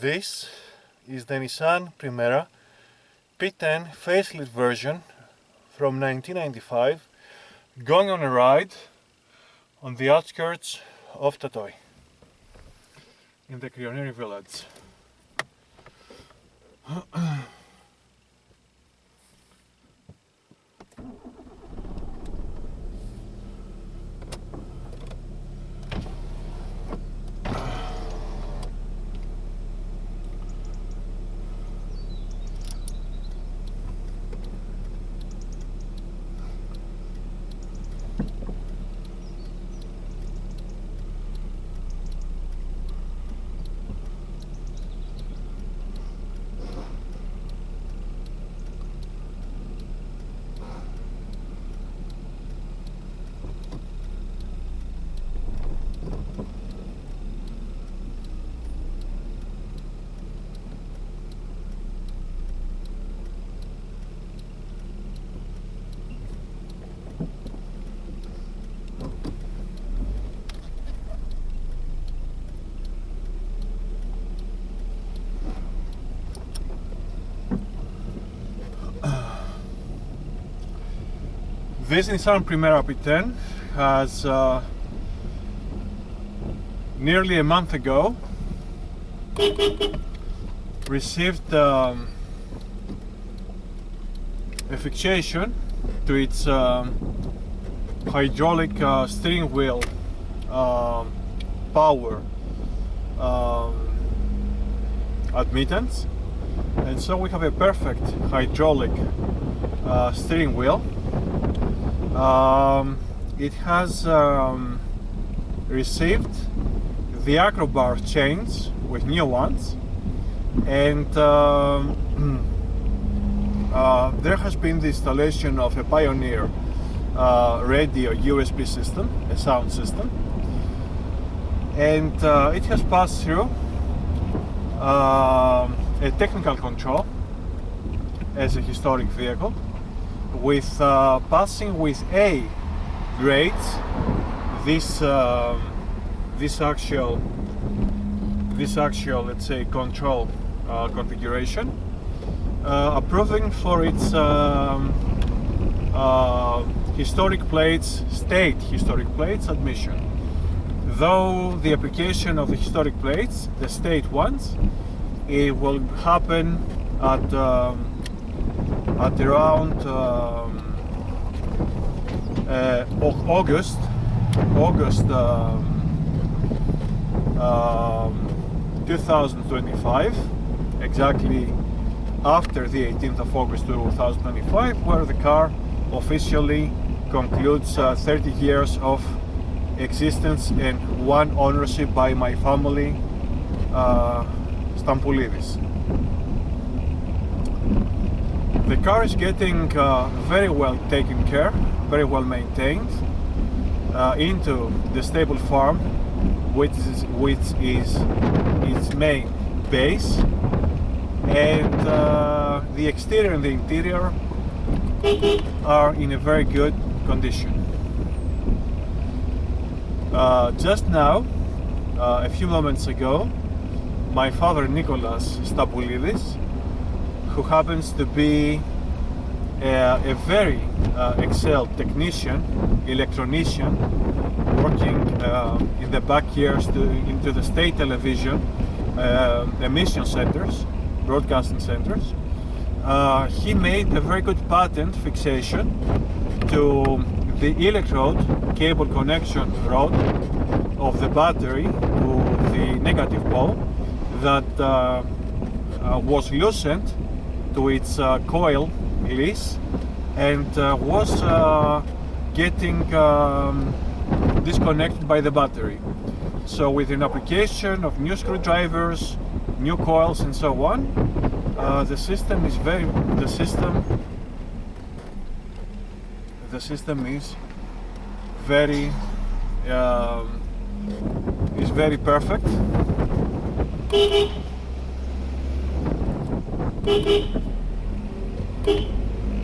This is the Nissan Primera P10-Facelift version from 1995, going on a ride on the outskirts of Tatoi, in the Krioneri village. This Nissan Primera P10 has nearly a month ago received a fixation to its hydraulic steering wheel power admittance, and so we have a perfect hydraulic steering wheel. It has received the acrobar chains with new ones, and there has been the installation of a Pioneer radio USB system, a sound system, and it has passed through a technical control as a historic vehicle, with passing with A grades this actual let's say control configuration, approving for its historic plates, state historic plates admission. Though the application of the historic plates, the state ones, it will happen at around August 2025, exactly after the 18th of August 2025, where the car officially concludes 30 years of existence and one ownership by my family, Stampoulidis. The car is getting very well taken care, very well maintained, into the stable farm, which is its main base, and the exterior and the interior are in a very good condition. Just now, a few moments ago, my father Nicholas Stampoulidis, who happens to be a very excelled technician, electronician, working in the back years into the state television emission centers, broadcasting centers. He made a very good patent fixation to the electrode cable connection rod of the battery to the negative pole that was loosened to its coil lease and was getting disconnected by the battery. So with an application of new screwdrivers, new coils and so on, the system is very perfect.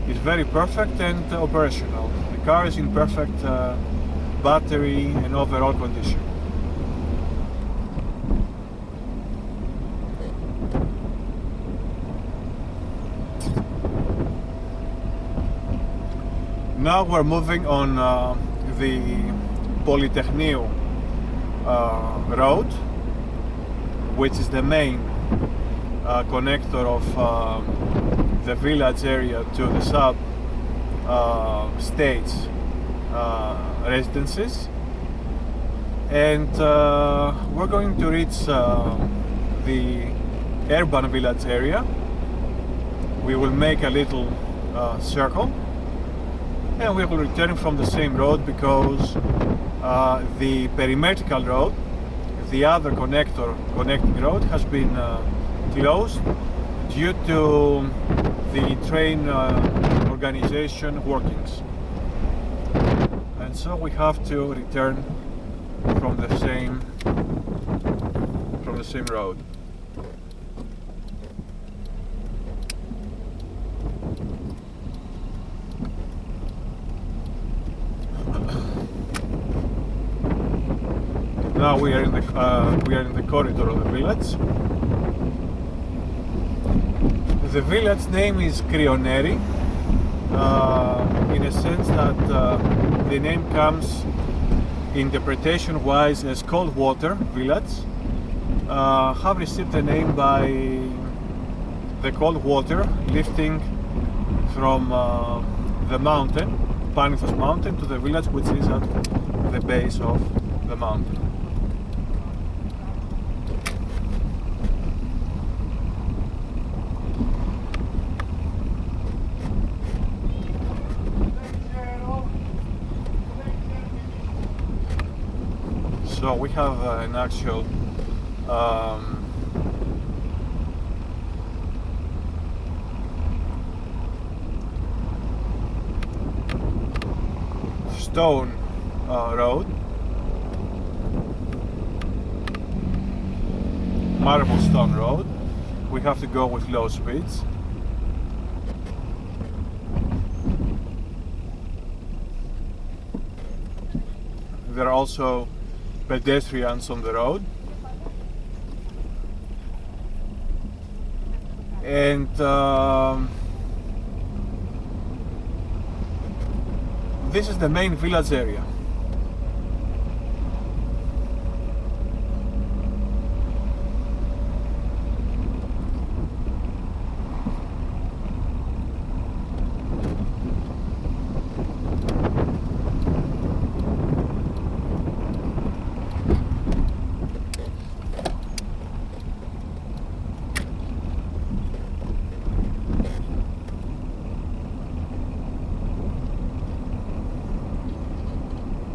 It's very perfect and operational. The car is in perfect battery and overall condition. Now we're moving on the Politechnio road, which is the main connector of the village area to the sub states residences, and we're going to reach the urban village area. We will make a little circle and we will return from the same road, because the perimetrical road, the other connecting road, has been closed due to the train organization workings, and so we have to return from the same road. Now we are in the corridor of the village. The village name is Krioneri, in a sense that the name comes interpretation-wise as cold water village. Have received the name by the cold water lifting from the mountain, Panithos mountain, to the village, which is at the base of the mountain. So we have an actual stone road, marble stone road. We have to go with low speeds. There are also pedestrians on the road, and this is the main village area.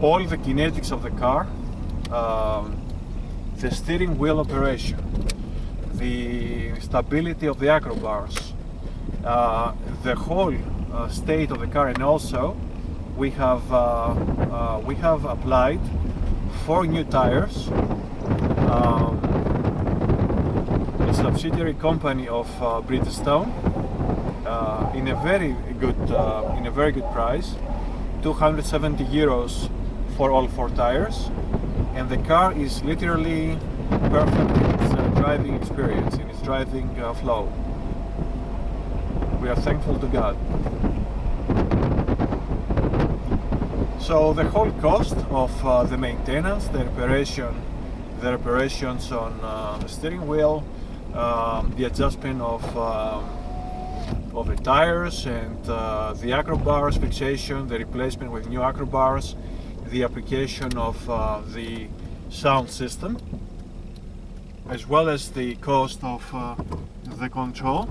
All the kinetics of the car, the steering wheel operation, the stability of the acro bars, the whole state of the car, and also we have applied 4 new tires. A subsidiary company of Bridgestone, in a very good price, 270 euros for all 4 tires, and the car is literally perfect in its driving experience, in its driving flow. We are thankful to God. So the whole cost of the maintenance, the reparations on the steering wheel, the adjustment of the tires, and the acro bars fixation, the replacement with new acro bars, the application of the sound system, as well as the cost of the control,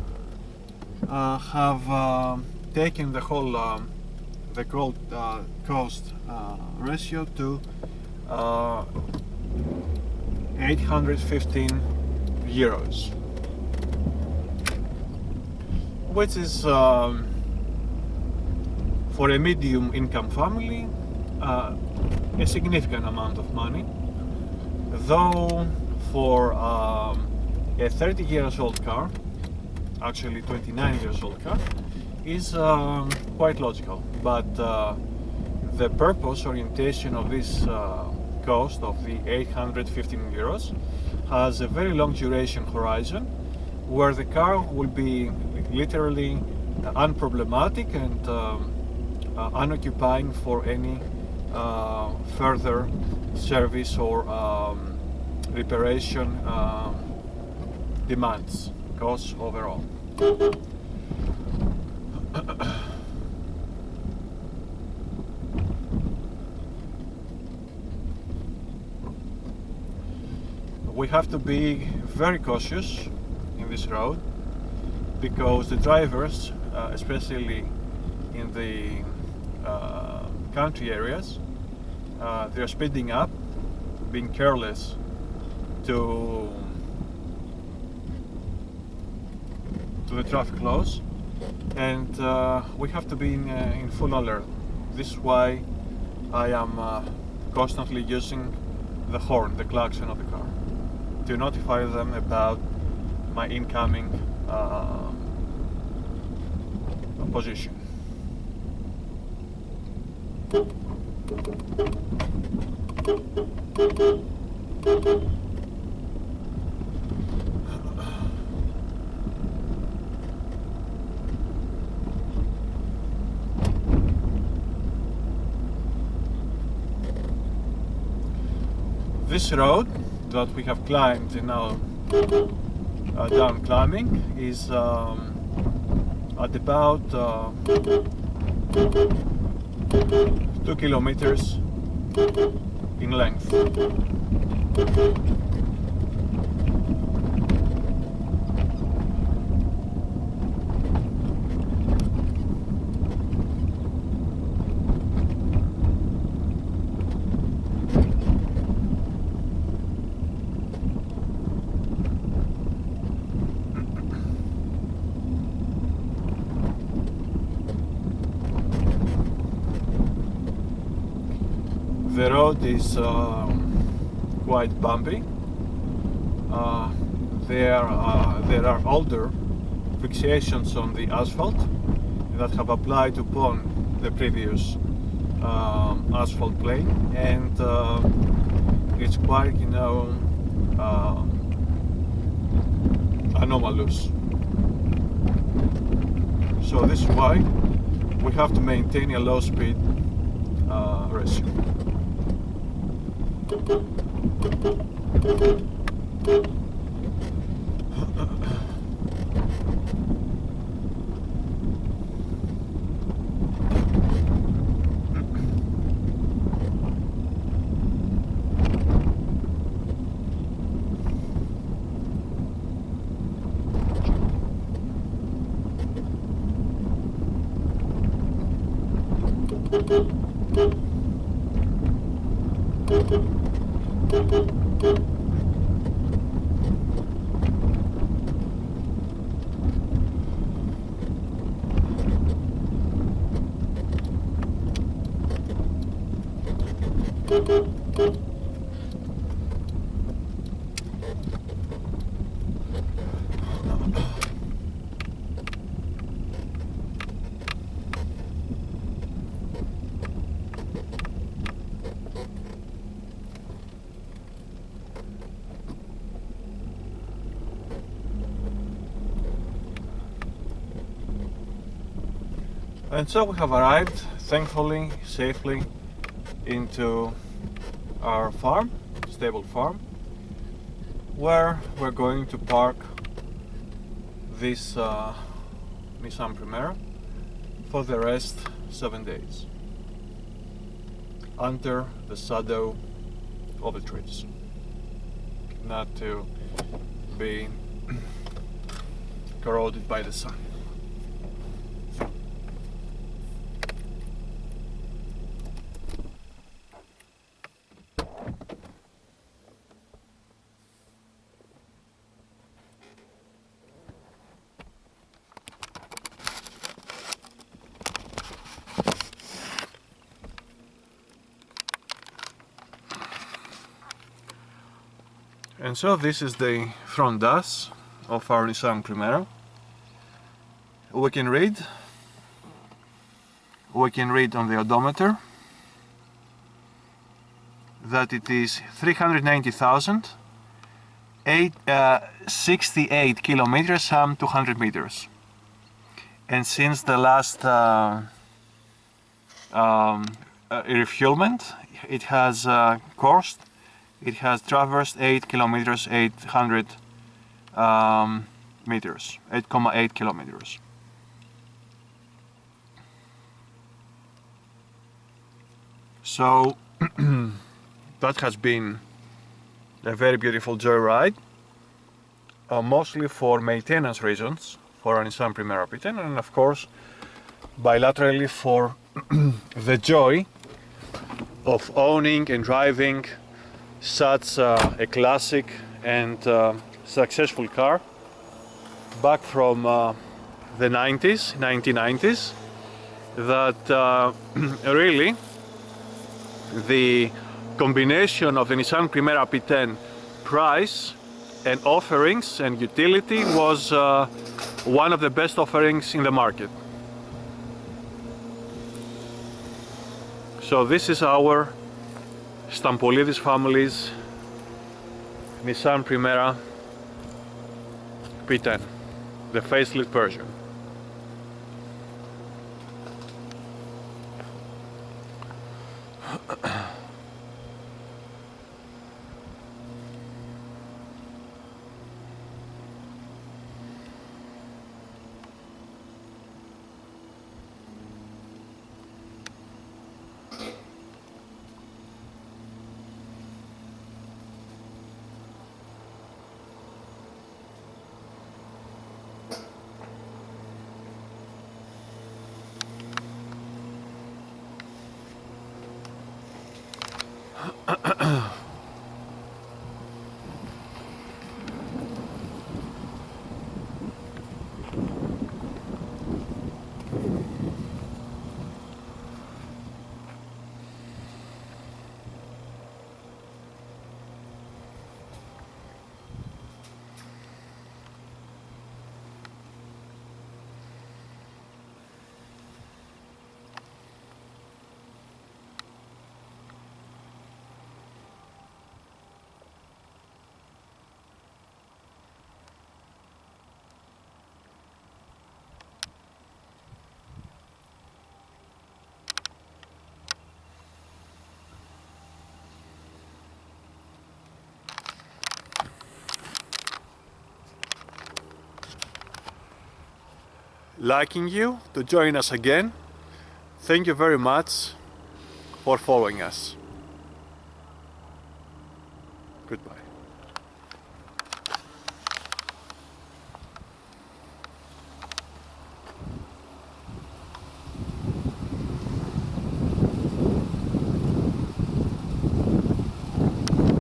have taken the whole cost ratio to 815 euros, which is for a medium income family a significant amount of money, though for a 30 years old car, actually 29 years old car, is quite logical. But the purpose orientation of this cost of the 815 euros has a very long duration horizon, where the car will be literally unproblematic and unoccupying for any further service or reparation demands, costs overall. We have to be very cautious in this road because the drivers, especially in the country areas, they're speeding up, being careless to the traffic laws, and we have to be in full alert. This is why I am constantly using the horn, the klaxon of the car, to notify them about my incoming position. This road that we have climbed and now down climbing is at about 2 kilometers in length. The road is quite bumpy. There are older fixations on the asphalt that have applied upon the previous asphalt plane, and it's quite, you know, anomalous. So this is why we have to maintain a low speed ratio. And so we have arrived, thankfully, safely into our farm, stable farm, where we're going to park this Nissan Primera for the rest 7 days under the shadow of the trees, not to be corroded by the sun. And so this is the front dash of our Nissan Primera. We can read on the odometer that it is 390,868 kilometers, some 200 meters. And since the last refuelment. It has coursed. It has traversed 8 kilometers, 800 meters, 8,8 kilometers. So that has been a very beautiful joyride, mostly for maintenance reasons for a Nissan Primera P10, and of course bilaterally for the joy of owning and driving such a classic and successful car back from the 1990s, that really the combination of the Nissan Primera P10 price and offerings and utility was one of the best offerings in the market. So this is our Stampoulidis family's Nissan Primera P10, the facelift version. Liking you to join us again. Thank you very much for following us. Goodbye.